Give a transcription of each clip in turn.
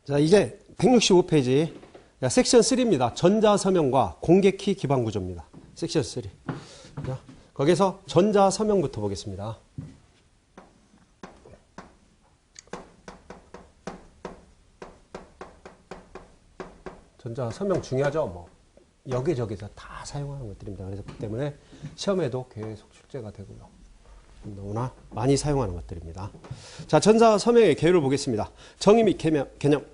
자, 이제 165페이지 섹션 3입니다. 전자서명과 공개키 기반 구조입니다. 섹션 3. 자, 거기서 전자서명부터 보겠습니다. 전자서명 중요하죠. 뭐 여기저기서 다 사용하는 것들입니다. 그래서 그 때문에 시험에도 계속 출제가 되고요. 너무나 많이 사용하는 것들입니다. 자, 전자서명의 개요를 보겠습니다. 정의 및 개념.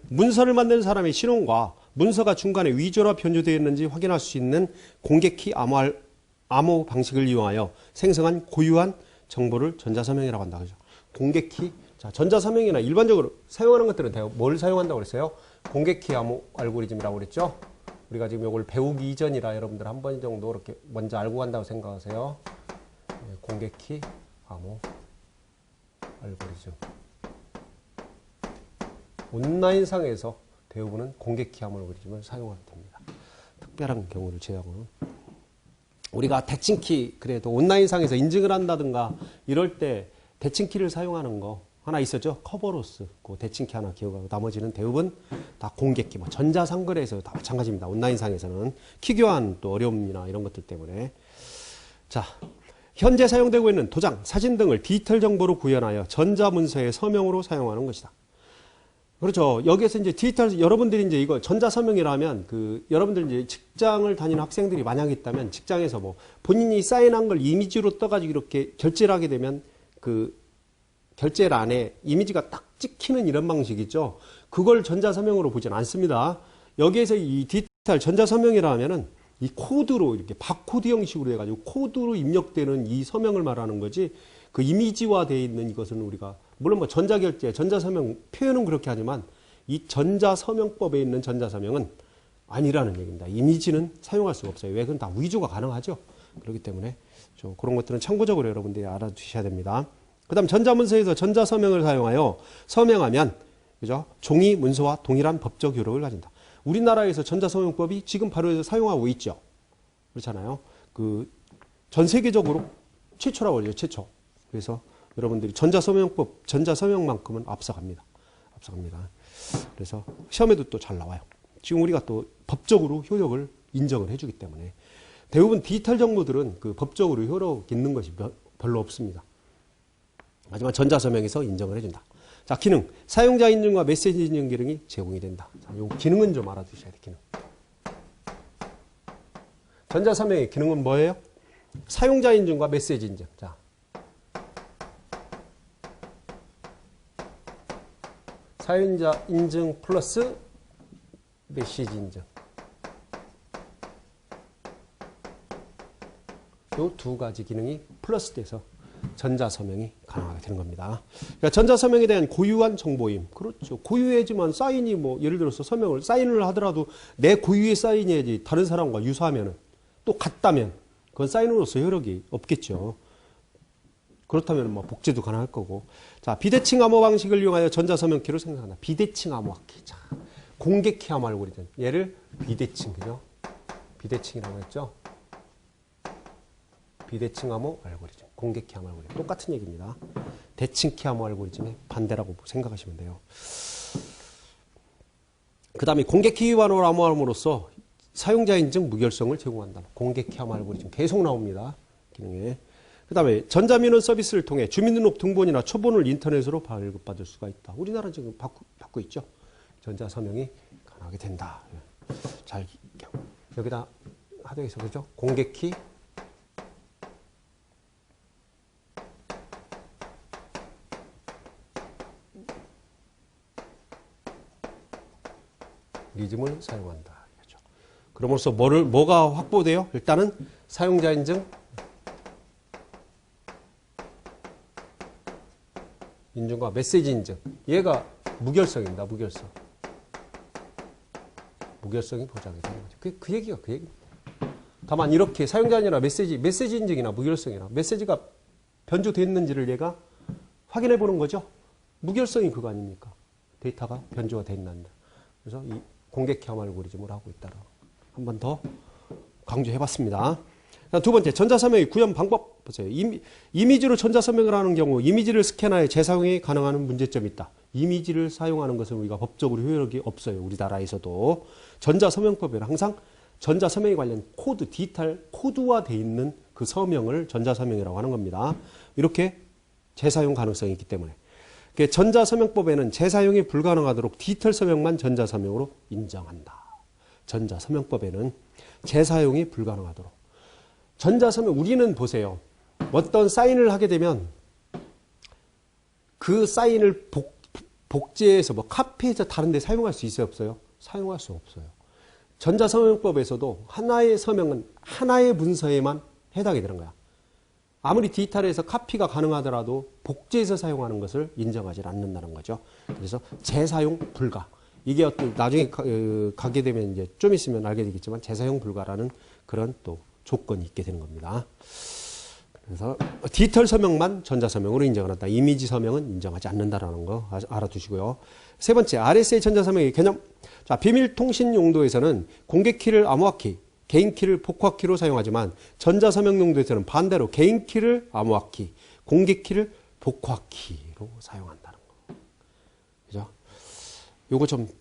문서를 만드는 사람의 신원과 문서가 중간에 위조나 변조되어 있는지 확인할 수 있는 공개키 암호 방식을 이용하여 생성한 고유한 정보를 전자서명이라고 한다. 그죠? 공개키. 자, 전자서명이나 일반적으로 사용하는 것들은 뭘 사용한다고 그랬어요? 공개키 암호 알고리즘이라고 그랬죠? 우리가 지금 이걸 배우기 이전이라 여러분들 한 번 정도 이렇게 먼저 알고 간다고 생각하세요. 네, 공개키 암호 알고리즘. 온라인상에서 대부분은 공개키 암호 알고리즘을 사용하게 됩니다. 특별한 경우를 제외하고는. 우리가 대칭키, 그래도 온라인상에서 인증을 한다든가 이럴 때 대칭키를 사용하는 거 하나 있었죠? 커버로스. 그 대칭키 하나 기억하고 나머지는 대부분 다 공개키. 뭐 전자상거래에서 다 마찬가지입니다. 온라인상에서는 키 교환 또 어려움이나 이런 것들 때문에. 자, 현재 사용되고 있는 도장, 사진 등을 디지털 정보로 구현하여 전자문서의 서명으로 사용하는 것이다. 그렇죠. 여기에서 이제 디지털, 여러분들이 이제 이거 전자서명이라면 여러분들 이제 직장을 다니는 학생들이 만약 있다면 직장에서 뭐 본인이 사인한 걸 이미지로 떠가지고 이렇게 결제를 하게 되면 결제란에 이미지가 딱 찍히는 이런 방식이죠. 그걸 전자서명으로 보진 않습니다. 여기에서 이 디지털 전자서명이라 하면은 이 코드로 이렇게 바코드 형식으로 해가지고 코드로 입력되는 이 서명을 말하는 거지, 그 이미지화 되어 있는 이것은 우리가 물론 뭐 전자결제, 전자서명 표현은 그렇게 하지만 이 전자서명법에 있는 전자서명은 아니라는 얘기입니다. 이미지는 사용할 수가 없어요. 왜? 그건 다 위조가 가능하죠. 그렇기 때문에 좀 그런 것들은 참고적으로 여러분들이 알아두셔야 됩니다. 그 다음 전자문서에서 전자서명을 사용하여 서명하면, 그죠? 종이 문서와 동일한 법적 효력을 가진다. 우리나라에서 전자서명법이 지금 바로 사용하고 있죠. 그렇잖아요. 전 세계적으로 최초라고 그러죠. 최초. 그래서 여러분들이 전자서명법, 전자서명만큼은 앞서갑니다. 그래서 시험에도 또 잘 나와요. 지금 우리가 또 법적으로 효력을 인정을 해주기 때문에 대부분 디지털 정보들은 그 법적으로 효력 있는 것이 별로 없습니다. 하지만 전자서명에서 인정을 해준다. 자, 기능. 사용자 인증과 메시지 인증 기능이 제공이 된다. 자, 요 기능은 좀 알아두셔야 돼요. 기능. 전자서명의 기능은 뭐예요? 사용자 인증과 메시지 인증. 자, 사용자 인증 플러스 메시지 인증. 요 두 가지 기능이 플러스 돼서 전자서명이 가능하게 되는 겁니다. 그러니까 전자서명에 대한 고유한 정보임. 그렇죠. 고유해지만 사인이 뭐 예를 들어서 사인을 하더라도 내 고유의 사인이야지 다른 사람과 유사하면은 또 같다면 그건 사인으로서 효력이 없겠죠. 그렇다면 뭐 복제도 가능할 거고. 자, 비대칭 암호 방식을 이용하여 전자서명키를 생성한다. 비대칭 암호키. 자, 공개키 암호 알고리즘. 얘를 비대칭, 그죠? 비대칭이라고 했죠. 비대칭 암호 알고리즘. 공개키 암호 알고리즘. 똑같은 얘기입니다. 대칭키 암호 알고리즘의 반대라고 생각하시면 돼요. 그 다음에 공개키 암호 암호함으로써 사용자 인증 무결성을 제공한다. 공개키 암호 알고리즘 계속 나옵니다. 기능에. 그 다음에 전자민원 서비스를 통해 주민등록 등본이나 초본을 인터넷으로 발급받을 수가 있다. 우리나라 지금 받고 있죠. 전자서명이 가능하게 된다. 잘 여기다 하도록 해서 그죠? 공개키 리즘을 사용한다. 그렇죠. 그럼으로써 뭐가 확보돼요? 일단은 사용자 인증, 인증과 메시지 인증. 얘가 무결성입니다. 무결성이 보장이 되는 거죠. 그 얘기가 그 얘기입니다. 다만 이렇게 사용자 인증이나 메시지 인증이나 무결성이나 메시지가 변조됐는지를 얘가 확인해 보는 거죠. 무결성이 그거 아닙니까? 데이터가 변조가 돼 있는다. 그래서 이 공개키 암호 알고리즘을 하고 있다라고 한 번 더 강조해 봤습니다. 두 번째, 전자서명의 구현 방법 보세요. 이미지로 전자서명을 하는 경우 이미지를 스캔하여 재사용이 가능한 문제점이 있다. 이미지를 사용하는 것은 우리가 법적으로 효력이 없어요. 우리나라에서도. 전자서명법에는 항상 전자서명에 관련 코드, 디지털 코드화되어 있는 그 서명을 전자서명이라고 하는 겁니다. 이렇게 재사용 가능성이 있기 때문에. 전자서명법에는 재사용이 불가능하도록 디지털 서명만 전자서명으로 인정한다. 전자서명법에는 재사용이 불가능하도록. 전자서명, 우리는 보세요. 어떤 사인을 하게 되면 그 사인을 복제해서 카피해서 다른 데 사용할 수 있어요, 없어요? 사용할 수 없어요. 전자서명법에서도 하나의 서명은 하나의 문서에만 해당이 되는 거야. 아무리 디지털에서 카피가 가능하더라도 복제해서 사용하는 것을 인정하지 않는다는 거죠. 그래서 재사용 불가. 이게 어떤 나중에 가게 되면 이제 좀 있으면 알게 되겠지만 재사용 불가라는 그런 또 조건이 있게 되는 겁니다. 그래서 디지털 서명만 전자서명으로 인정을 한다. 이미지 서명은 인정하지 않는다라는 거 알아두시고요. 세 번째, RSA 전자서명의 개념. 자, 비밀통신 용도에서는 공개키를 암호화키, 개인키를 복화키로 사용하지만 전자서명 용도에서는 반대로 개인키를 암호화키, 공개키를 복화키로 사용한다는 거. 그죠? 요거 좀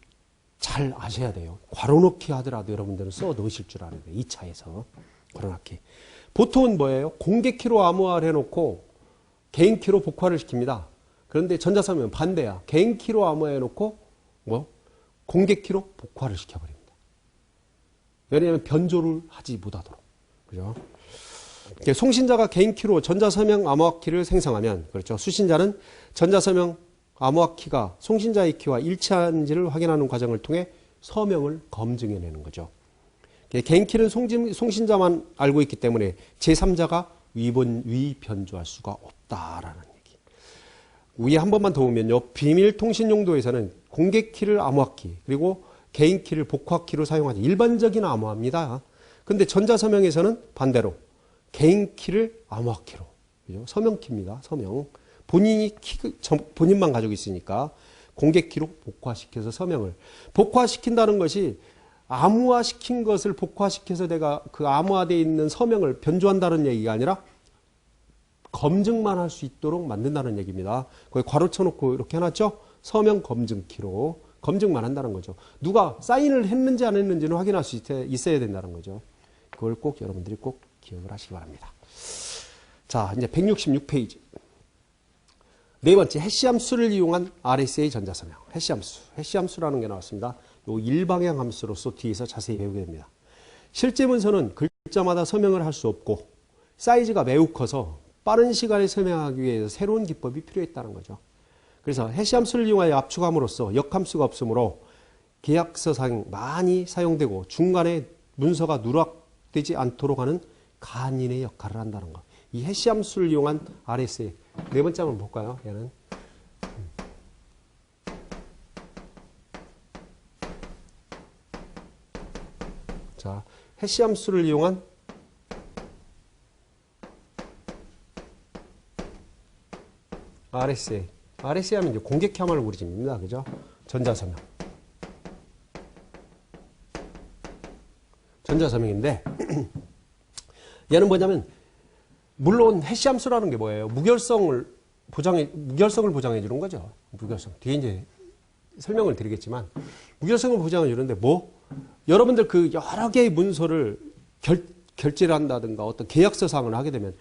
잘 아셔야 돼요. 괄호넣기 하더라도 여러분들은 써 넣으실 줄 알아야 돼요. 2차에서. 괄호넣기. 보통은 뭐예요? 공개키로 암호화를 해놓고 개인키로 복화를 시킵니다. 그런데 전자서명은 반대야. 개인키로 암호화해놓고 공개키로 복화를 시켜버립니다. 왜냐하면 변조를 하지 못하도록. 그죠? 송신자가 개인키로 전자서명 암호화키를 생성하면, 그렇죠. 수신자는 전자서명 암호화키가 송신자의 키와 일치한지를 확인하는 과정을 통해 서명을 검증해내는 거죠. 개인키는 송신자만 알고 있기 때문에 제3자가 위변조할 수가 없다라는 얘기. 위에 한 번만 더 보면요. 비밀통신 용도에서는 공개키를 암호화키, 그리고 개인키를 복화키로 사용하지. 일반적인 암호화입니다. 근데 전자서명에서는 반대로 개인키를 암호화키로. 그죠? 서명키입니다. 서명. 본인만 가지고 있으니까 공개키로 복화시켜서 서명을. 복화시킨다는 것이 암호화시킨 것을 복화시켜서 내가 그 암호화되어 있는 서명을 변조한다는 얘기가 아니라 검증만 할 수 있도록 만든다는 얘기입니다. 거기 괄호 쳐놓고 이렇게 해놨죠? 서명 검증키로 검증만 한다는 거죠. 누가 사인을 했는지 안 했는지는 확인할 수 있어야 된다는 거죠. 그걸 꼭 여러분들이 꼭 기억을 하시기 바랍니다. 자, 이제 166페이지. 네 번째, 해시함수를 이용한 RSA 전자서명. 해시함수. 해시함수라는 게 나왔습니다. 요 일방향 함수로서 뒤에서 자세히 배우게 됩니다. 실제 문서는 글자마다 서명을 할 수 없고 사이즈가 매우 커서 빠른 시간에 서명하기 위해서 새로운 기법이 필요했다는 거죠. 그래서 해시함수를 이용하여 압축함으로써 역함수가 없으므로 계약서상 많이 사용되고 중간에 문서가 누락되지 않도록 하는 간인의 역할을 한다는 거. 이 해시함수를 이용한 RSA. 네 번째 한번 볼까요? 얘는. 자, 해시함수를 이용한 RSA. RSA 하면 이제 공개키함 알고리즘입니다. 그죠? 전자서명. 전자서명인데, 얘는 뭐냐면, 물론 해시함수라는 게 뭐예요? 무결성을 보장해 주는 거죠. 무결성. 뒤에 이제 설명을 드리겠지만, 무결성을 보장해 주는데 여러분들 그 여러 개의 문서를 결제를 한다든가 어떤 계약서 사항을 하게 되면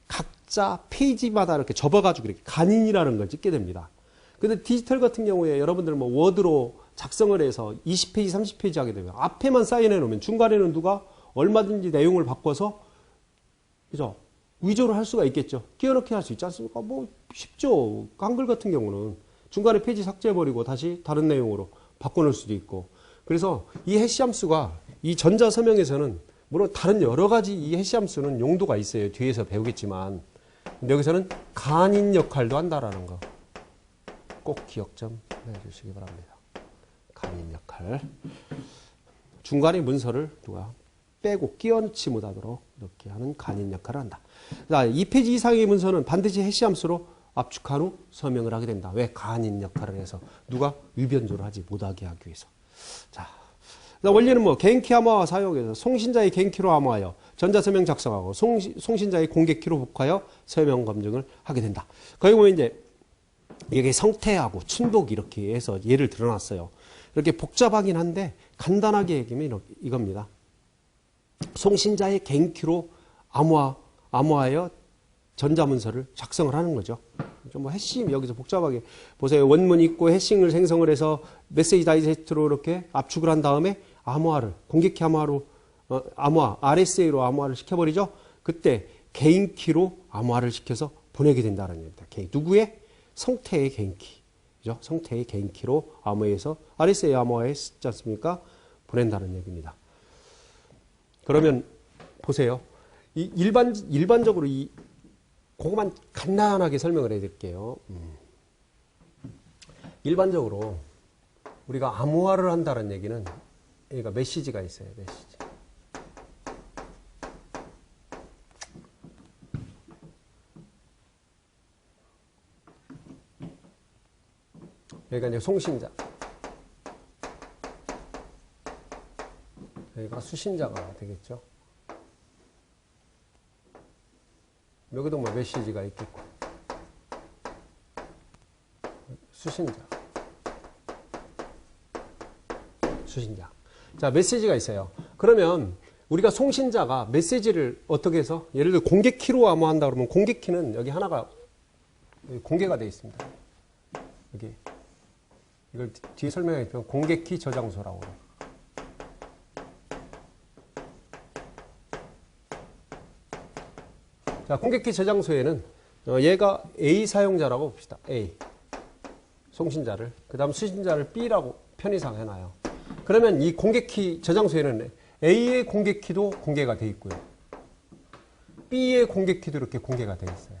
각자 페이지마다 이렇게 접어가지고 이렇게 간인이라는 걸 찍게 됩니다. 근데 디지털 같은 경우에 여러분들 워드로 작성을 해서 20페이지, 30페이지 하게 되면 앞에만 사인해 놓으면 중간에는 누가 얼마든지 내용을 바꿔서, 그죠? 위조를 할 수가 있겠죠. 끼워넣기 할 수 있지 않습니까? 쉽죠. 한글 같은 경우는 중간에 페이지 삭제해버리고 다시 다른 내용으로 바꿔놓을 수도 있고. 그래서 이 해시함수가 이 전자서명에서는 물론 다른 여러 가지 이 해시함수는 용도가 있어요. 뒤에서 배우겠지만. 근데 여기서는 간인 역할도 한다라는 거. 꼭 기억 좀 해주시기 바랍니다. 간인 역할. 중간에 문서를 누가 빼고 끼워넣지 못하도록 이렇게 하는 간인 역할을 한다. 자, 2페이지 이상의 문서는 반드시 해시함수로 압축한 후 서명을 하게 된다. 왜? 간인 역할을 해서 누가 위변조를 하지 못하게 하기 위해서. 자, 원리는 개인키 암호화 사용해서 송신자의 개인키로 암호하여 전자서명 작성하고 송신자의 공개키로 복하여 서명 검증을 하게 된다. 거기 보면 이제 이게 성태하고 춘복 이렇게 해서 예를 들어놨어요. 이렇게 복잡하긴 한데 간단하게 얘기하면 이겁니다. 송신자의 개인키로 암호하여 전자문서를 작성을 하는 거죠. 좀 뭐 해싱 여기서 복잡하게 보세요. 원문 있고 해싱을 생성을 해서 메시지 다이제스트로 이렇게 압축을 한 다음에 암호화를 공개키 암호화로 암호화 RSA로 암호화를 시켜버리죠. 그때 개인키로 암호화를 시켜서 보내게 된다는 얘기입니다. 누구의? 성태의 개인키. 그죠? 성태의 개인키로 암호해서 RSA 암호화했지 않습니까? 보낸다는 얘기입니다. 그러면 보세요. 이 일반적으로 그것만 간단하게 설명을 해드릴게요. 일반적으로 우리가 암호화를 한다는 얘기는 그러니까 메시지가 있어요. 메시지. 여기가 이제 송신자. 여기가 수신자가 되겠죠. 여기도 뭐 메시지가 있겠고. 수신자. 자, 메시지가 있어요. 그러면 우리가 송신자가 메시지를 어떻게 해서 예를 들어 공개키로 암호한다 그러면 공개키는 여기 하나가 공개가 되어 있습니다. 여기 이걸 뒤에 설명해 주면 공개키 저장소라고. 자, 공개키 저장소에는 얘가 A 사용자라고 봅시다. A 송신자를 그 다음 수신자를 B라고 편의상 해놔요. 그러면 이 공개키 저장소에는 A의 공개키도 공개가 되어 있고요. B의 공개키도 이렇게 공개가 되어 있어요.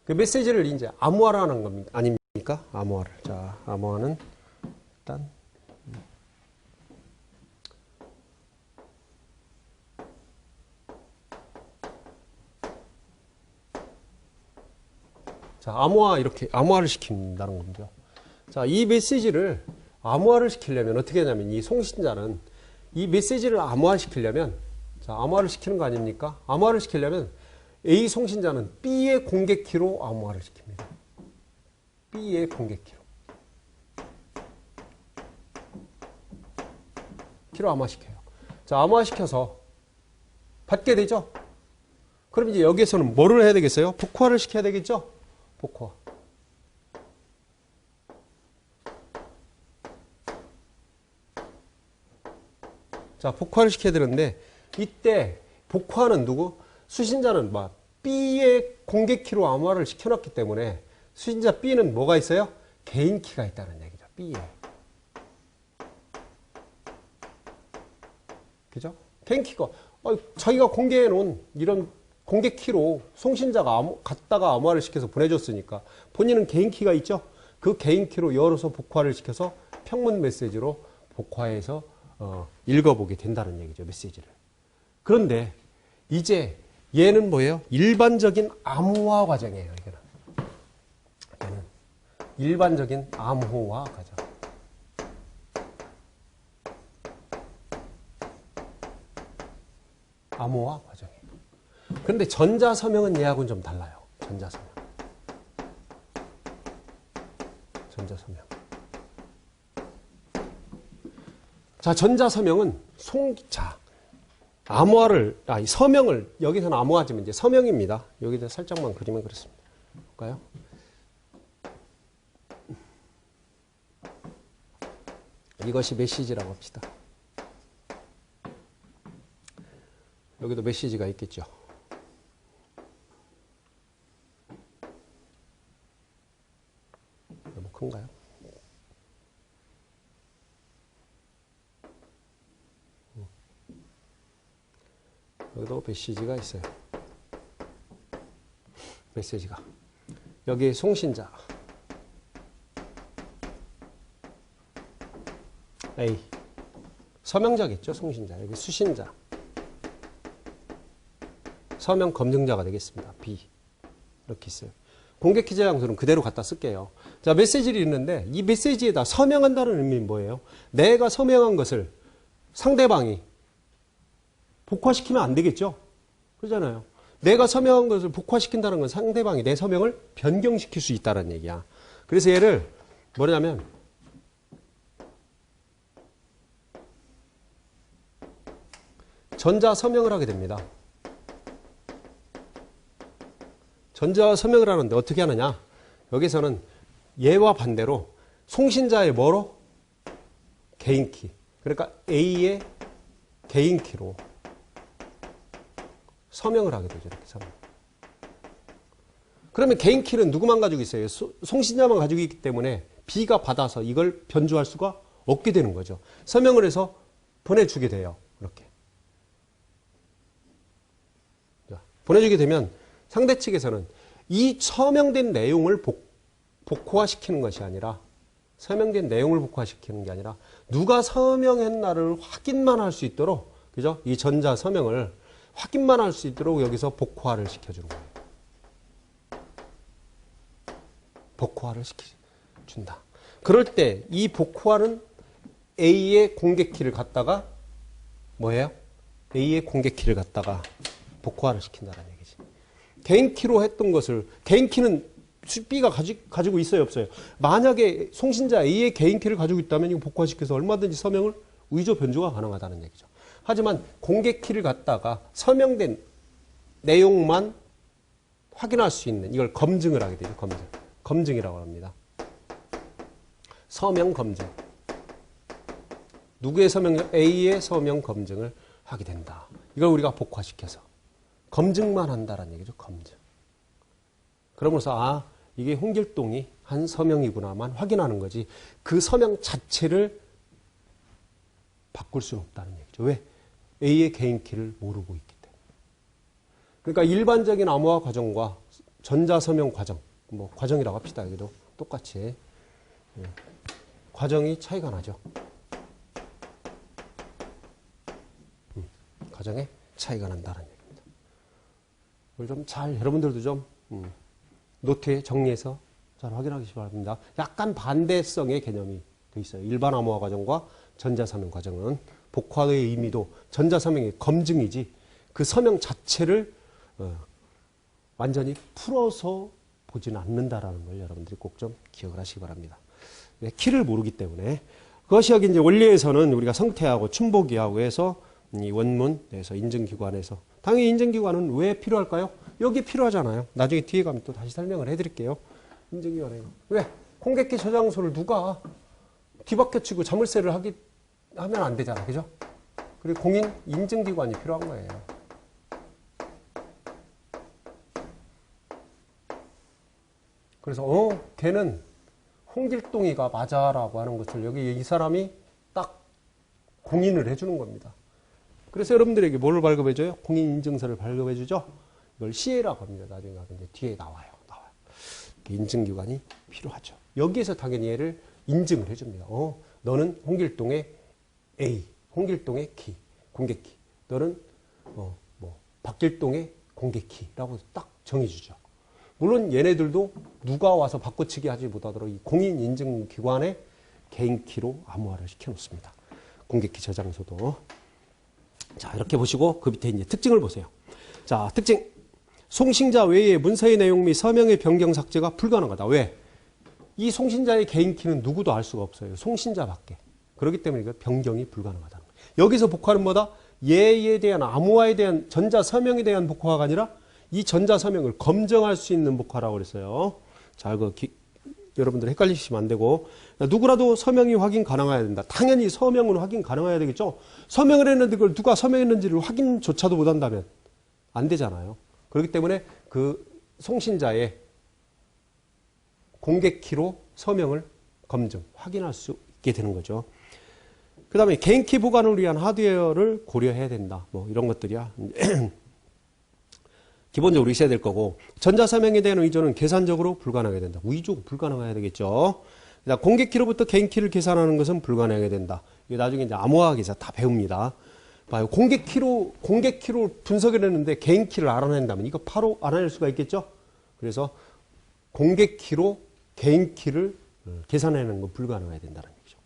그 메시지를 이제 암호화라는 겁니다. 아닙니까? 암호화를. 자, 암호화는 일단 자, 이렇게 암호화를 시킨다는 겁니다. 자, 이 메시지를 암호화를 시키려면 어떻게 하냐면 이 송신자는 이 메시지를 암호화 시키려면 자, 암호화를 시키는 거 아닙니까? 암호화를 시키려면 A 송신자는 B의 공개키로 암호화를 시킵니다. B의 공개키로. 키로 암호화시켜요. 자, 암호화시켜서 받게 되죠? 그럼 이제 여기에서는 뭐를 해야 되겠어요? 복화를 시켜야 되겠죠? 복화. 자, 복화를 시켜야 되는데 이때 복화는 누구? 수신자는 막 B의 공개키로 암호화를 시켜놨기 때문에 수신자 B는 뭐가 있어요? 개인키가 있다는 얘기죠. B에. 그죠? 개인키가 자기가 공개해놓은 이런 공개키로 송신자가 갖다가 암호화를 시켜서 보내줬으니까 본인은 개인키가 있죠? 그 개인키로 열어서 복화를 시켜서 평문 메시지로 복화해서 읽어보게 된다는 얘기죠. 메시지를. 그런데 이제 얘는 뭐예요? 일반적인 암호화 과정이에요. 얘는 일반적인 암호화 과정. 암호화 과정이에요. 그런데 전자서명은 얘하고는 좀 달라요. 전자서명. 자, 전자서명은 서명을, 여기서는 암호화지만 이제 서명입니다. 여기다 살짝만 그리면 그렇습니다. 볼까요? 이것이 메시지라고 합시다. 여기도 메시지가 있겠죠. 너무 큰가요? 여기도 메시지가 있어요. 메시지가. 여기 송신자. A. 서명자겠죠, 송신자. 여기 수신자. 서명 검증자가 되겠습니다. B. 이렇게 있어요. 공개키 저장소는 그대로 갖다 쓸게요. 자, 메시지를 읽는데 이 메시지에다 서명한다는 의미는 뭐예요? 내가 서명한 것을 상대방이 복화시키면 안 되겠죠? 그러잖아요. 내가 서명한 것을 복화시킨다는 건 상대방이 내 서명을 변경시킬 수 있다는 얘기야. 그래서 얘를 뭐냐면 전자 서명을 하게 됩니다. 전자 서명을 하는데 어떻게 하느냐? 여기서는 얘와 반대로 송신자의 뭐로? 개인키. 그러니까 A의 개인키로 서명을 하게 되죠. 이렇게 서명. 그러면 개인키는 누구만 가지고 있어요? 송신자만 가지고 있기 때문에 B가 받아서 이걸 변조할 수가 없게 되는 거죠. 서명을 해서 보내주게 돼요. 이렇게. 보내주게 되면 상대 측에서는 이 서명된 내용을 복호화시키는 것이 아니라 서명된 내용을 복호화시키는 게 아니라 누가 서명했나를 확인만 할 수 있도록 그죠? 이 전자 서명을 확인만 할 수 있도록 여기서 복호화를 시켜주는 거예요. 복호화를 시켜준다. 그럴 때 이 복호화는 A의 공개키를 갖다가 뭐예요? A의 공개키를 갖다가 복호화를 시킨다는 얘기지. 개인키로 했던 것을 개인키는 B가 가지고 있어요, 없어요? 만약에 송신자 A의 개인키를 가지고 있다면 이거 복호화시켜서 얼마든지 서명을 의조 변조가 가능하다는 얘기죠. 하지만 공개키를 갖다가 서명된 내용만 확인할 수 있는 이걸 검증을 하게 되죠. 검증이라고 합니다. 서명 검증. 누구의 서명? A의 서명 검증을 하게 된다. 이걸 우리가 복화시켜서 검증만 한다라는 얘기죠. 검증. 그러면서 이게 홍길동이 한 서명이구나만 확인하는 거지 그 서명 자체를 바꿀 수는 없다는 얘기죠. 왜? A의 개인키를 모르고 있기 때문에. 그러니까 일반적인 암호화 과정과 전자서명 과정, 뭐 과정이라고 합시다. 여기도 똑같이 과정이 차이가 나죠. 과정에 차이가 난다는 얘기입니다. 이걸 좀 잘 여러분들도 좀 노트에 정리해서 잘 확인하시기 바랍니다. 약간 반대성의 개념이 돼 있어요. 일반 암호화 과정과 전자서명 과정은 복화의 의미도 전자서명의 검증이지 그 서명 자체를 완전히 풀어서 보지는 않는다라는 걸 여러분들이 꼭 좀 기억을 하시기 바랍니다. 왜? 키를 모르기 때문에. 그것이 여기 이제 원리에서는 우리가 성태하고 춘복이하고 해서 이 원문에서 인증기관에서 당연히 인증기관은 왜 필요할까요? 여기 필요하잖아요. 나중에 뒤에 가면 또 다시 설명을 해드릴게요. 인증기관에 왜? 공개키 저장소를 누가 뒤바뀌어치고 자물쇠를 하면 안 되잖아. 그죠? 그리고 공인 인증기관이 필요한 거예요. 그래서 걔는 홍길동이가 맞아라고 하는 것을 여기 이 사람이 딱 공인을 해주는 겁니다. 그래서 여러분들에게 뭐를 발급해줘요? 공인인증서를 발급해주죠. 이걸 CA라고 합니다. 나중에 가면 이제 뒤에 나와요. 인증기관이 필요하죠. 여기에서 당연히 얘를 인증을 해줍니다. 너는 홍길동의 A, 홍길동의 키, 공개키. 너는 박길동의 공개키라고 딱 정해주죠. 물론 얘네들도 누가 와서 바꿔치기 하지 못하도록 이 공인인증기관의 개인키로 암호화를 시켜놓습니다. 공개키 저장소도. 자, 이렇게 보시고 그 밑에 이제 특징을 보세요. 자, 특징. 송신자 외에 문서의 내용 및 서명의 변경 삭제가 불가능하다. 왜? 이 송신자의 개인키는 누구도 알 수가 없어요. 송신자밖에. 그렇기 때문에 이거 변경이 불가능하다는 거예요. 여기서 복화는 뭐다? 얘에 대한 암호화에 대한 전자 서명에 대한 복화가 아니라 이 전자 서명을 검증할 수 있는 복화라고 그랬어요. 자, 여러분들 헷갈리시면 안 되고 누구라도 서명이 확인 가능해야 된다. 당연히 서명은 확인 가능해야 되겠죠. 서명을 했는데 그걸 누가 서명했는지를 확인조차도 못한다면 안 되잖아요. 그렇기 때문에 그 송신자의 공개키로 서명을 검증, 확인할 수 있게 되는 거죠. 그 다음에 개인키 보관을 위한 하드웨어를 고려해야 된다. 뭐 이런 것들이야. 기본적으로 있어야 될 거고 전자서명에 대한 의존은 계산적으로 불가능하게 된다. 위조 불가능해야 되겠죠. 공개키로부터 개인키를 계산하는 것은 불가능하게 된다. 이게 나중에 이제 암호화학에서 다 배웁니다. 봐요. 공개키로 분석을 했는데 개인키를 알아낸다면 이거 바로 알아낼 수가 있겠죠. 그래서 공개키로 개인키를 계산하는 건 불가능해야 된다는 얘기죠.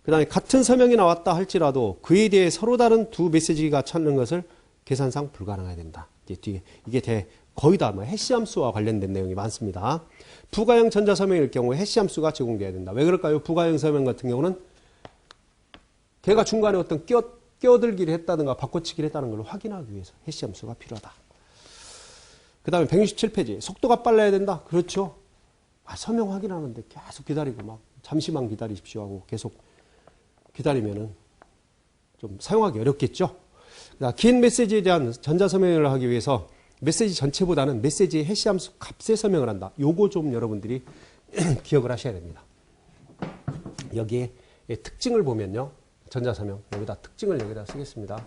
그 다음에 같은 서명이 나왔다 할지라도 그에 대해 서로 다른 두 메시지가 찾는 것을 계산상 불가능해야 된다. 뒤에 이게 거의 다 뭐 해시함수와 관련된 내용이 많습니다. 부가형 전자서명일 경우 해시함수가 제공돼야 된다. 왜 그럴까요? 부가형 서명 같은 경우는 걔가 중간에 어떤 끼어들기를 했다든가 바꿔치기를 했다는 걸 확인하기 위해서 해시함수가 필요하다. 그 다음에 167페이지. 속도가 빨라야 된다. 그렇죠. 서명 확인하는데 계속 기다리고 막 잠시만 기다리십시오 하고 계속 기다리면은 좀 사용하기 어렵겠죠. 긴 메시지에 대한 전자서명을 하기 위해서 메시지 전체보다는 메시지의 해시함수 값에 서명을 한다. 요거 좀 여러분들이 기억을 하셔야 됩니다. 여기에 특징을 보면요. 전자서명 여기다 특징을 여기다 쓰겠습니다.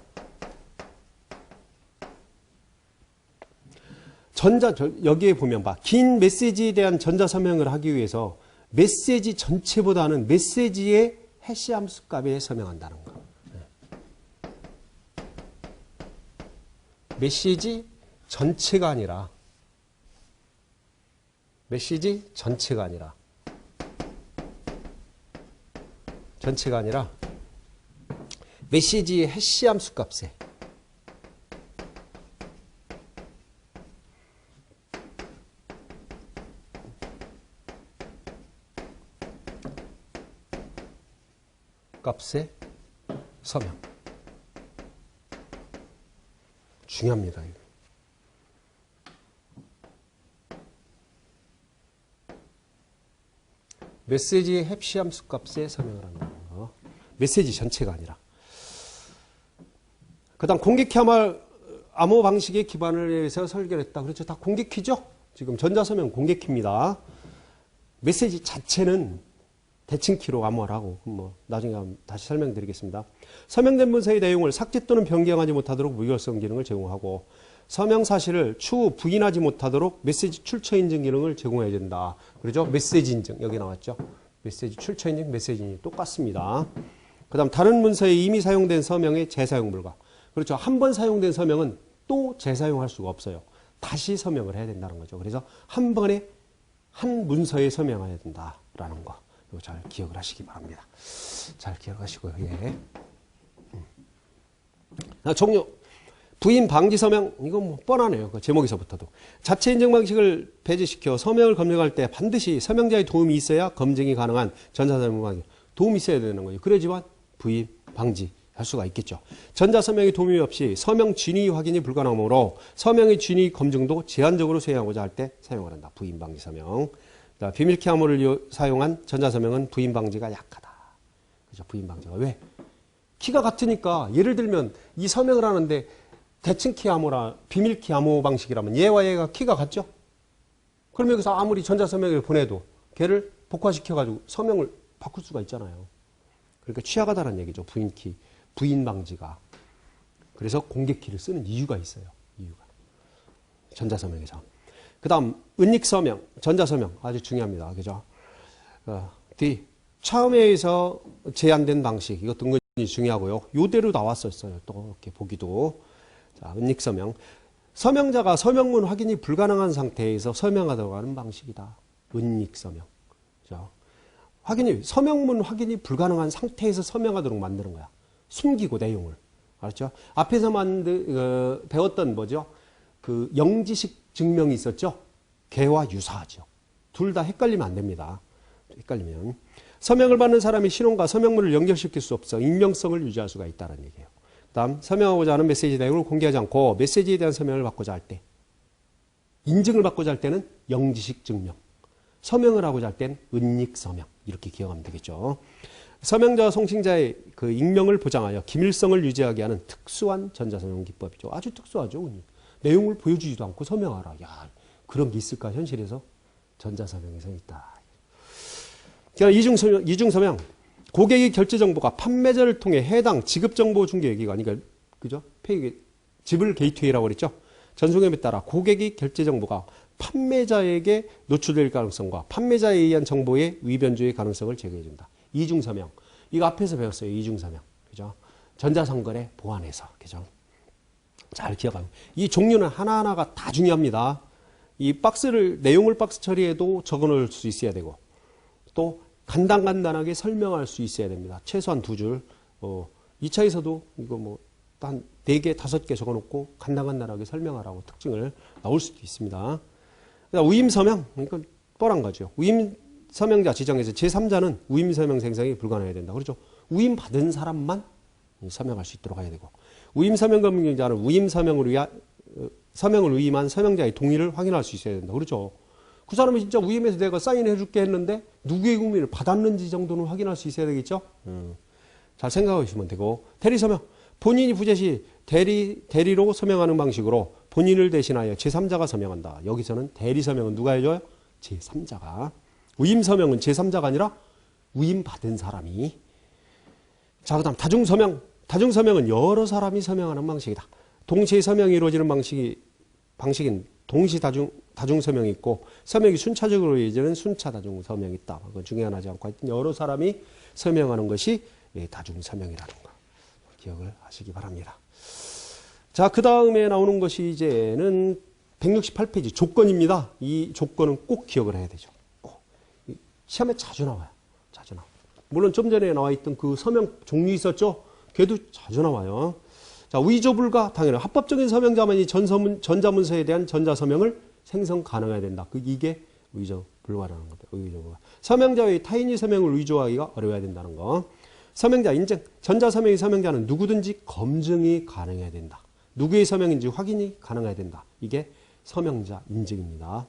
여기에 보면 긴 메시지에 대한 전자서명을 하기 위해서 메시지 전체보다는 메시지의 해시함수 값에 서명한다는 거. 메시지 전체가 아니라 메시지의 해시함수 값에 서명. 중요합니다. 이거. 메시지의 해시함수 값에 서명을 한다는 거. 메시지 전체가 아니라. 그 다음 공개키 암호 방식의 기반을 해서 설계했다. 그렇죠. 다 공개키죠? 지금 전자서명 공개키입니다. 메시지 자체는 대칭키로 암호를 하고, 나중에 다시 설명드리겠습니다. 서명된 문서의 내용을 삭제 또는 변경하지 못하도록 무결성 기능을 제공하고, 서명 사실을 추후 부인하지 못하도록 메시지 출처 인증 기능을 제공해야 된다. 그러죠? 메시지 인증. 여기 나왔죠? 메시지 출처 인증, 메시지 인증 똑같습니다. 그 다음 다른 문서에 이미 사용된 서명의 재사용 불가. 그렇죠. 한 번 사용된 서명은 또 재사용할 수가 없어요. 다시 서명을 해야 된다는 거죠. 그래서 한 번에 한 문서에 서명해야 된다라는 거. 이거 잘 기억을 하시기 바랍니다. 잘 기억하시고요. 예. 종료. 부인 방지 서명. 이건 뻔하네요. 그 제목에서부터도. 자체 인증 방식을 배제시켜 서명을 검증할 때 반드시 서명자의 도움이 있어야 검증이 가능한 전자서명 방식. 도움이 있어야 되는 거예요. 그래야지만 부인 방지 할 수가 있겠죠. 전자서명의 도움이 없이 서명 진위 확인이 불가능하므로 서명의 진위 검증도 제한적으로 수행하고자 할 때 사용을 한다. 부인 방지 서명. 비밀키 암호를 사용한 전자서명은 부인 방지가 약하다. 그죠? 부인 방지가. 왜? 키가 같으니까 예를 들면 이 서명을 하는데 대칭키 암호라 비밀키 암호 방식이라면 얘와 얘가 키가 같죠? 그럼 여기서 아무리 전자서명을 보내도 걔를 복화시켜가지고 서명을 바꿀 수가 있잖아요. 그러니까 취약하다는 얘기죠. 부인 방지가. 그래서 공개키를 쓰는 이유가 있어요. 이유가. 전자서명에서. 그 다음 은닉서명, 전자서명 아주 중요합니다. 그죠? D. 처음에서 제한된 방식. 이것도 은근히 중요하고요. 요대로 나왔었어요. 또 이렇게 보기도. 자, 은닉서명. 서명자가 서명문 확인이 불가능한 상태에서 서명하도록 하는 방식이다. 은닉서명. 그죠? 서명문 확인이 불가능한 상태에서 서명하도록 만드는 거야. 숨기고 내용을. 알았죠? 앞에서 배웠던 뭐죠? 그 영지식 증명이 있었죠? 걔와 유사하죠. 둘 다 헷갈리면 안 됩니다. 헷갈리면. 서명을 받는 사람이 신원과 서명문을 연결시킬 수 없어 익명성을 유지할 수가 있다는 얘기예요. 다음, 서명하고자 하는 메시지 내용을 공개하지 않고 메시지에 대한 서명을 받고자 할 때, 인증을 받고자 할 때는 영지식 증명, 서명을 하고자 할 때는 은닉서명. 이렇게 기억하면 되겠죠. 서명자와 송신자의 그 익명을 보장하여 기밀성을 유지하게 하는 특수한 전자서명 기법이죠. 아주 특수하죠. 내용을 보여주지도 않고 서명하라. 야, 그런 게 있을까? 현실에서 전자서명에서 있다. 이중서명. 고객의 결제 정보가 판매자를 통해 해당 지급 정보 중개 기관, 그러니까 그죠? 지불 게이트웨이라고 그랬죠? 전송협에 따라 고객의 결제 정보가 판매자에게 노출될 가능성과 판매자에 의한 정보의 위변조의 가능성을 제거해준다. 이중서명. 이거 앞에서 배웠어요. 이중서명. 그죠? 전자상거래 보완해서. 그죠? 잘 기억하고. 이 종류는 하나하나가 다 중요합니다. 이 내용을 박스 처리해도 적어 놓을 수 있어야 되고, 또 간단하게 설명할 수 있어야 됩니다. 최소한 2줄. 2차에서도 이거 한 4개, 5개 적어놓고 간단간단하게 설명하라고 특징을 나올 수도 있습니다. 우임서명, 그러니까 뻔한 거죠. 우임서명자 지정에서 제3자는 우임서명 생성이 불가능해야 된다. 그렇죠? 우임받은 사람만 서명할 수 있도록 해야 되고, 우임서명 검증자는 서명을 위임한 서명자의 동의를 확인할 수 있어야 된다. 그렇죠? 그 사람이 진짜 위임해서 내가 사인해 줄게 했는데 누구의 국민을 받았는지 정도는 확인할 수 있어야 되겠죠? 잘 생각하시면 되고, 대리서명. 본인이 부재시 대리로 서명하는 방식으로 본인을 대신하여 제3자가 서명한다. 여기서는 대리서명은 누가 해줘요? 제3자가. 위임서명은 제3자가 아니라 위임받은 사람이. 자, 그 다음 다중서명. 다중서명은 여러 사람이 서명하는 방식이다. 동시에 서명이 이루어지는 방식인 동시 다중서명이 있고, 서명이 순차적으로 이루어지는 순차 다중서명이 있다. 그건 중요하지 않고 하여튼 여러 사람이 서명하는 것이 다중서명이라는 거 기억을 하시기 바랍니다. 자, 그 다음에 나오는 것이 이제는 168페이지 조건입니다. 이 조건은 꼭 기억을 해야 되죠. 꼭. 시험에 자주 나와요. 자주 나와요. 물론 좀 전에 나와 있던 그 서명 종류 있었죠? 걔도 자주 나와요. 자, 위조불가, 당연히 합법적인 서명자만이 전자문서에 대한 전자서명을 생성 가능해야 된다. 이게 위조불가라는 겁니다. 위조불가. 서명자의 타인이 서명을 위조하기가 어려워야 된다는 거. 서명자 인증. 전자서명의 서명자는 누구든지 검증이 가능해야 된다. 누구의 서명인지 확인이 가능해야 된다. 이게 서명자 인증입니다.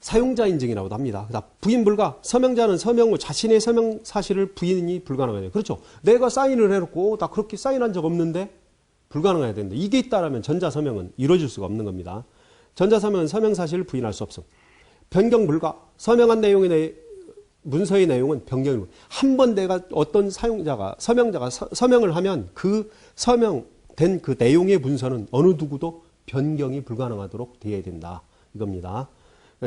사용자 인증이라고도 합니다. 그다음 부인불가. 서명자는 서명 후 자신의 서명 사실을 부인이 불가능해요. 그렇죠. 내가 사인을 해놓고 나 그렇게 사인한 적 없는데 불가능해야 되는데, 이게 있다라면 전자서명은 이루어질 수가 없는 겁니다. 전자서명은 서명 사실을 부인할 수 없음. 변경불가. 서명한 내용의 문서의 내용은 변경이, 한 번 내가 어떤 서명자가 서명을 하면 그 서명된 그 내용의 문서는 어느 누구도 변경이 불가능하도록 되어야 된다. 이겁니다.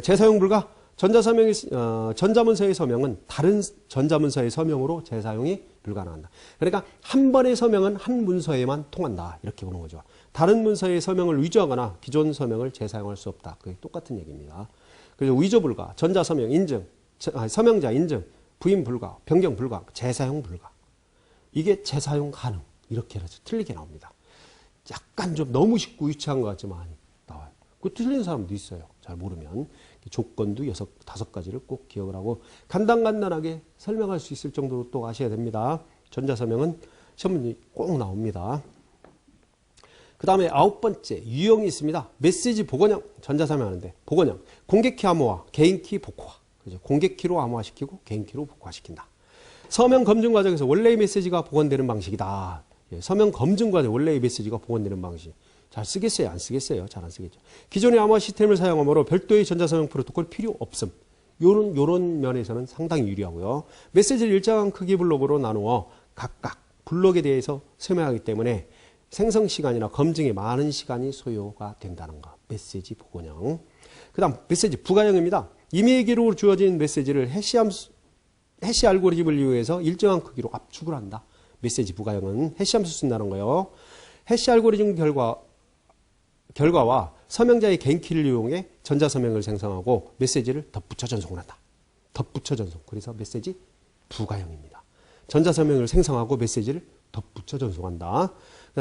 재사용 불가. 전자문서의 서명은 다른 전자문서의 서명으로 재사용이 불가능한다. 그러니까 한 번의 서명은 한 문서에만 통한다. 이렇게 보는 거죠. 다른 문서의 서명을 위조하거나 기존 서명을 재사용할 수 없다. 그게 똑같은 얘기입니다. 그래서 위조 불가, 전자서명 인증, 서명자 인증, 부인 불가, 변경 불가, 재사용 불가. 이게 재사용 가능. 이렇게 해서 틀리게 나옵니다. 약간 좀 너무 쉽고 유치한 것 같지만 나와요. 그 틀린 사람도 있어요. 잘 모르면. 조건도 5가지를 꼭 기억을 하고 간단하게 설명할 수 있을 정도로 또 아셔야 됩니다. 전자서명은 시험문이 꼭 나옵니다. 그 다음에 9번째 유형이 있습니다. 메시지 복원형. 전자서명하는데 복원형. 공개키 암호화, 개인키 복호화. 그죠? 공개키로 암호화시키고 개인키로 복호화시킨다. 서명 검증 과정에서 원래의 메시지가 복원되는 방식이다. 서명 검증 과정 원래의 메시지가 복원되는 방식. 잘 쓰겠어요? 안 쓰겠어요? 잘 안 쓰겠죠. 기존의 암호화 시스템을 사용하므로 별도의 전자서명 프로토콜 필요 없음. 요런 면에서는 상당히 유리하고요. 메시지를 일정한 크기 블록으로 나누어 각각 블록에 대해서 설명하기 때문에 생성 시간이나 검증에 많은 시간이 소요가 된다는 거. 메시지 복원형. 그 다음 메시지 부가형입니다. 이메일 기록으로 주어진 메시지를 해시 알고리즘을 이용해서 일정한 크기로 압축을 한다. 메시지 부가형은 해시함수 쓴다는 거예요. 해시 알고리즘 결과와 서명자의 개인키를 이용해 전자서명을 생성하고 메시지를 덧붙여 전송을 한다. 덧붙여 전송. 그래서 메시지 부가형입니다. 전자서명을 생성하고 메시지를 덧붙여 전송한다.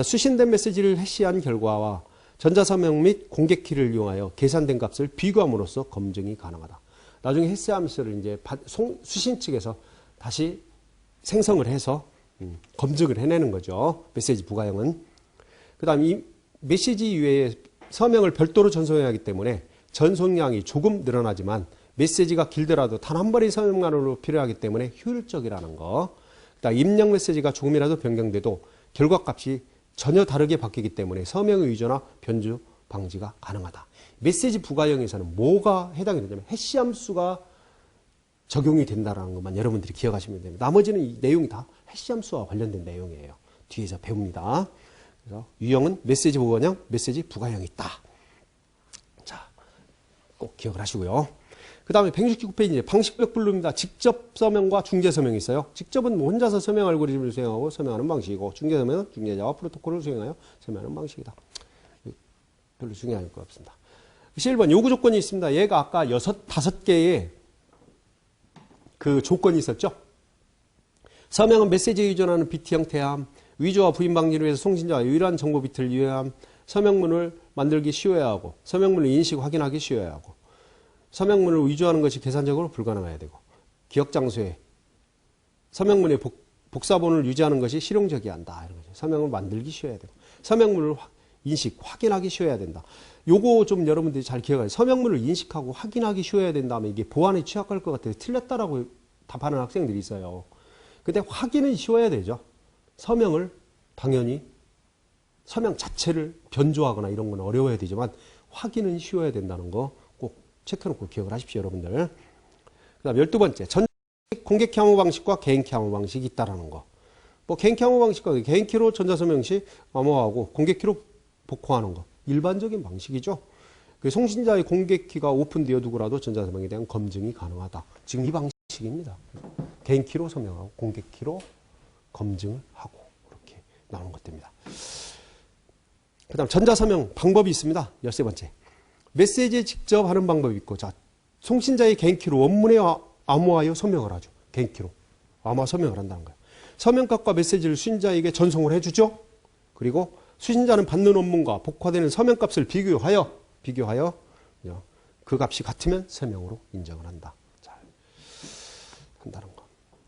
수신된 메시지를 해시한 결과와 전자서명 및 공개키를 이용하여 계산된 값을 비교함으로써 검증이 가능하다. 나중에 해시함수를 이제 수신 측에서 다시 생성을 해서 검증을 해내는 거죠. 메시지 부가형은. 그 다음 이 메시지 이외에 서명을 별도로 전송해야 하기 때문에 전송량이 조금 늘어나지만 메시지가 길더라도 단 한 번의 서명만으로 필요하기 때문에 효율적이라는 거. 그다음 입력 메시지가 조금이라도 변경돼도 결과값이 전혀 다르게 바뀌기 때문에 서명의 위조나 변조 방지가 가능하다. 메시지 부가형에서는 뭐가 해당이 되냐면 해시함수가 적용이 된다는 것만 여러분들이 기억하시면 됩니다. 나머지는 이 내용이 다 해시함수와 관련된 내용이에요. 뒤에서 배웁니다. 그래서 유형은 메시지 복원형, 메시지 부가형이 있다. 자, 꼭 기억을 하시고요. 그 다음에 169페이지 방식적 분류입니다. 직접 서명과 중재 서명이 있어요. 직접은 뭐 혼자서 서명 알고리즘을 수행하고 서명하는 방식이고, 중재 서명은 중재자와 프로토콜을 수행하여 서명하는 방식이다. 별로 중요할 것 없습니다. 11번 요구 조건이 있습니다. 얘가 아까 5개의 그 조건이 있었죠. 서명은 메시지에 의존하는 비트 형태함, 위조와 부인 방지를 위해서 송신자가 유일한 정보 비트를 이용한 서명문을 만들기 쉬워야 하고 서명문을 인식 확인하기 쉬워야 하고 서명문을 위조하는 것이 계산적으로 불가능해야 되고 기억 장소에 서명문의 복사본을 유지하는 것이 실용적이어야 한다. 이런 거죠. 서명을 만들기 쉬워야 되고 서명문을 인식 확인하기 쉬워야 된다. 요거 좀 여러분들이 잘 기억해요. 서명문을 인식하고 확인하기 쉬워야 된다면 이게 보안에 취약할 것 같아서 틀렸다라고 답하는 학생들이 있어요. 근데 확인은 쉬워야 되죠. 서명을 당연히 서명 자체를 변조하거나 이런 건 어려워야 되지만 확인은 쉬워야 된다는 거 꼭 체크해놓고 기억을 하십시오, 여러분들. 그 다음 12번째, 전자식 공개키 암호 방식과 개인키 암호 방식이 있다라는 거. 뭐 개인키 암호 방식과 개인키로 전자서명 시 암호화하고 공개키로 복호하는 거. 일반적인 방식이죠. 그 송신자의 공개키가 오픈되어두고라도 전자서명에 대한 검증이 가능하다. 지금 이 방식입니다. 개인키로 서명하고 공개키로 검증을 하고 이렇게 나오는 것들입니다. 그 다음 전자서명 방법이 있습니다. 13번째. 메시지에 직접 하는 방법이 있고, 자, 송신자의 개인키로 원문에 암호하여 서명을 하죠. 개인키로. 암호화 서명을 한다는 거예요. 서명값과 메시지를 수신자에게 전송을 해주죠. 그리고 수신자는 받는 원문과 복화되는 서명값을 비교하여 그 값이 같으면 서명으로 인정을 한다. 잘 한다는 거.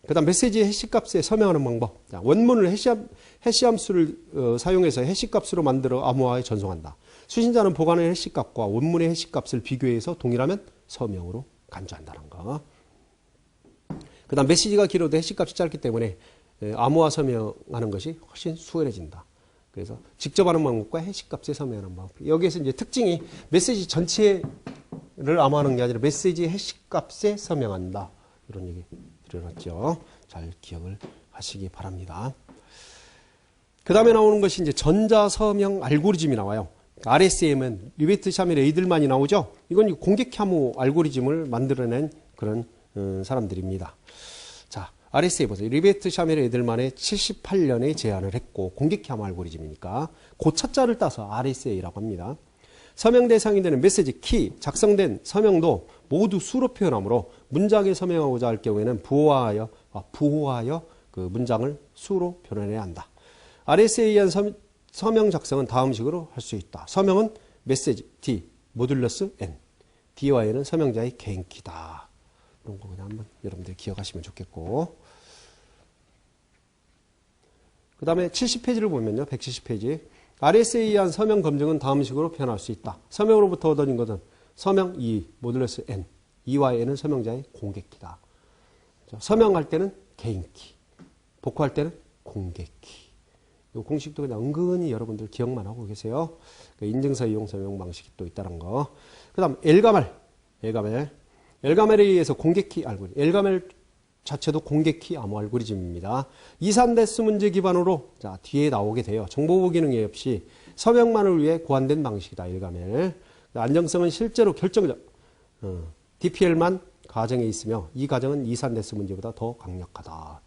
그 다음 메시지의 해시값에 서명하는 방법. 자, 원문을 해시함수를 사용해서 해시값으로 만들어 암호화에 전송한다. 수신자는 보관의 해시값과 원문의 해시값을 비교해서 동일하면 서명으로 간주한다는 거. 그 다음 메시지가 길어도 해시값이 짧기 때문에 암호화 서명하는 것이 훨씬 수월해진다. 그래서 직접 하는 방법과 해시값에 서명하는 방법. 여기에서 이제 특징이 메시지 전체를 암호하는 게 아니라 메시지 해시값에 서명한다. 이런 얘기 드려놨죠. 잘 기억을 하시기 바랍니다. 그 다음에 나오는 것이 이제 전자서명 알고리즘이 나와요. RSA면 리베트 샤밀 에이들만이 나오죠. 이건 공개키 암호 알고리즘을 만들어낸 그런 사람들입니다. 자, RSA 보세요. 리베트 샤밀 에이들만의 78년에 제안을 했고 공개키 암호 알고리즘이니까 그 차자를 따서 RSA라고 합니다. 서명 대상이 되는 메시지 키, 작성된 서명도 모두 수로 표현하므로 문장에 서명하고자 할 경우에는 부호하여 그 문장을 수로 표현해야 한다. RSA에 의한 서명 작성은 다음 식으로 할 수 있다. 서명은 메시지 D, 모듈러스 N. D와 N은 서명자의 개인키다. 이런 거 그냥 한번 여러분들 기억하시면 좋겠고. 그 다음에 70페이지를 보면요. 170페이지. RSA에 의한 서명 검증은 다음 식으로 표현할 수 있다. 서명으로부터 얻어진 것은 서명 E, 모듈러스 N. E와 N은 서명자의 공개키다. 서명할 때는 개인키, 복구할 때는 공개키. 이 공식도 그냥 은근히 여러분들 기억만 하고 계세요. 인증서 이용 서명 방식이 또 있다는 거. 그 다음 엘가멜에 의해서 공개키 알고리즘. 엘가멜 자체도 공개키 암호 알고리즘입니다. 이산데스 문제 기반으로 자 뒤에 나오게 돼요. 정보보호 기능이 없이 서명만을 위해 고안된 방식이다. 엘가멜. 안정성은 실제로 결정적 DPL만 가정에 있으며 이 가정은 이산데스 문제보다 더 강력하다.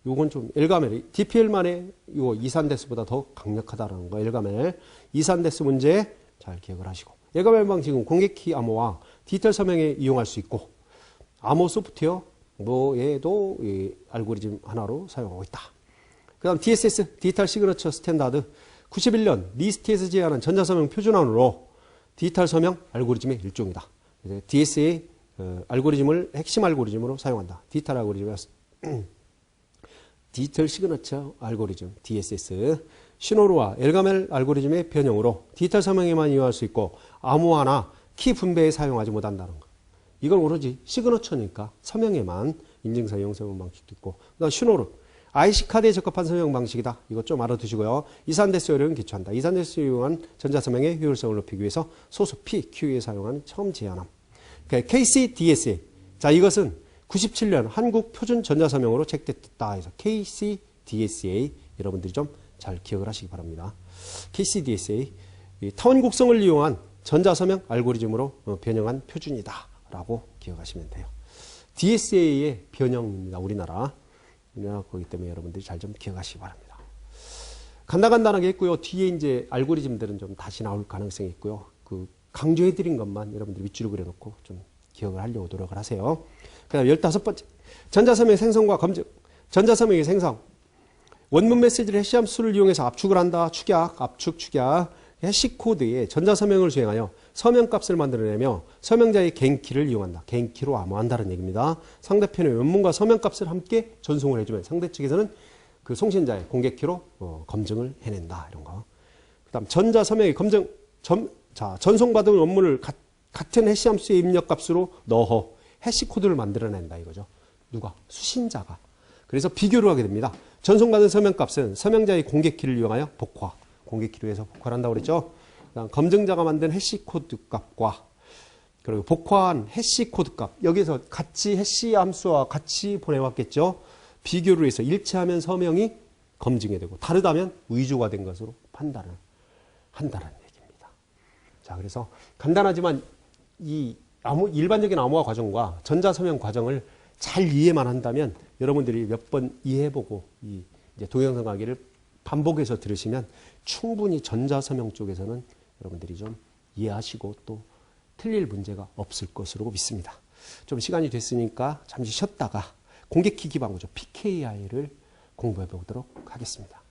요건 좀 엘가멜 DPL만의 요 이산데스보다 더 강력하다라는 거. 엘가멜 이산데스 문제 잘 기억을 하시고. 엘가멜 방식은 공개키 암호와 디지털 서명에 이용할 수 있고 암호 소프트웨어 뭐에도 이 알고리즘 하나로 사용하고 있다. 그 다음 DSS 디지털 시그너처 스탠다드 91년 리스트에서 제안한 전자서명 표준안으로 디지털 서명 알고리즘의 일종이다. DSA 알고리즘을 핵심 알고리즘으로 사용한다. 디지털 알고리즘 디지털 시그너처 알고리즘 DSS 시노르와 엘가멜 알고리즘의 변형으로 디지털 서명에만 이용할 수 있고 암호화나 키 분배에 사용하지 못한다는 거. 이건 오로지 시그너처니까 서명에만 인증서 이용 서명 방식도 있고. 그다음 시노르 IC카드에 적합한 서명 방식이다. 이것 좀 알아두시고요. 이산데스 요령은 기초한다. 이산데스 이용한 전자서명의 효율성을 높이기 위해서 소수 PQ에 사용하는 처음 제안함. KCDSA. 자, 이것은 97년 한국 표준 전자서명으로 채택됐다 해서 KCDSA 여러분들이 좀 잘 기억을 하시기 바랍니다. KCDSA 타원 곡성을 이용한 전자서명 알고리즘으로 변형한 표준이다 라고 기억하시면 돼요. DSA의 변형입니다. 우리나라 거기 때문에 여러분들이 잘 좀 기억하시기 바랍니다. 간단하게 했고요. 뒤에 이제 알고리즘들은 좀 다시 나올 가능성이 있고요. 그 강조해드린 것만 여러분들이 밑줄을 그려놓고 좀 기억을 하려고 노력을 하세요. 그 다음 15번째 전자서명 생성과 검증. 전자서명의 생성 원문 메시지를 해시함수를 이용해서 압축을 한다. 축약, 압축, 축약. 해시코드에 전자서명을 수행하여 서명값을 만들어내며 서명자의 개인키를 이용한다. 개인키로 암호한다는 얘기입니다. 상대편의 원문과 서명값을 함께 전송을 해주면 상대 측에서는 그 송신자의 공개키로 검증을 해낸다. 이런 거. 그 다음 전자서명의 검증, 전송받은 원문을 같은 해시함수의 입력값으로 넣어 해시코드를 만들어낸다. 이거죠. 누가? 수신자가. 그래서 비교를 하게 됩니다. 전송받은 서명값은 서명자의 공개키를 이용하여 복화. 공개키로 해서 복화를 한다고 그랬죠. 그다음 검증자가 만든 해시코드 값과 그리고 복화한 해시코드 값. 여기서 같이 해시 함수와 같이 보내왔겠죠. 비교를 해서 일치하면 서명이 검증이 되고 다르다면 위조가 된 것으로 판단을 한다는 얘기입니다. 자, 그래서 간단하지만 이 일반적인 암호화 과정과 전자서명 과정을 잘 이해만 한다면 여러분들이 몇 번 이해해보고 이제 동영상 강의를 반복해서 들으시면 충분히 전자서명 쪽에서는 여러분들이 좀 이해하시고 또 틀릴 문제가 없을 것으로 믿습니다. 좀 시간이 됐으니까 잠시 쉬었다가 공개키 기반구조 PKI를 공부해 보도록 하겠습니다.